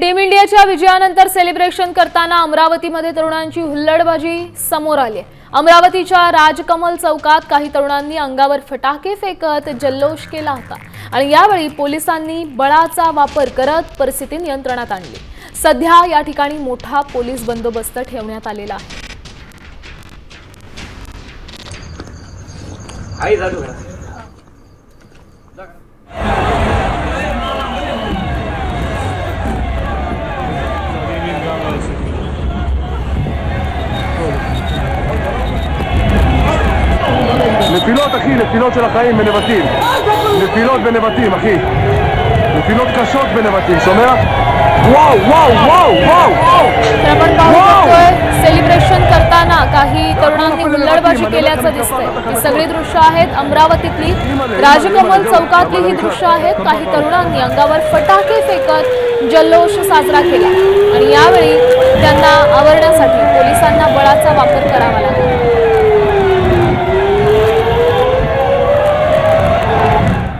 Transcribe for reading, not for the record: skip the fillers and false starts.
Team इंडियाच्या विजयानंतर celebration करताना अमरावतीमध्ये तरुणांची हुल्लडबाजी समोर आली आहे। अमरावतीच्या राजकमल चौकात काही तरुणांनी अंगावर फटाके फेकत जल्लोष केला होता आणि यावेळी पोलिसांनी बळाचा वापर करत परिस्थिती नियंत्रणात आणली। सध्या या ठिकाणी मोठा पोलीस बंदोबस्त ठेवण्यात आलेला आहे। נפילות אחי, נפילות של החיים בנבטים, נפילות בנבטים אחי, נפילות קשות בנבטים, שומע? וואו वॉव वॉव वॉव आपण पाहू शकतोय सेलिब्रेशन करताना काही तरुणांनी हुल्लडबाजी केल्याचं दिसतंय। ही सगळी दृश्य आहेत अमरावतीतली राजकमल चौकातली ही दृश्य आहेत। काही तरुणांनी अंगावर फटाके फेकत जल्लोष साजरा केला आणि यावेळी त्यांना आवरण्यासाठी पोलिसांना बळाचा वापर करावा लागला।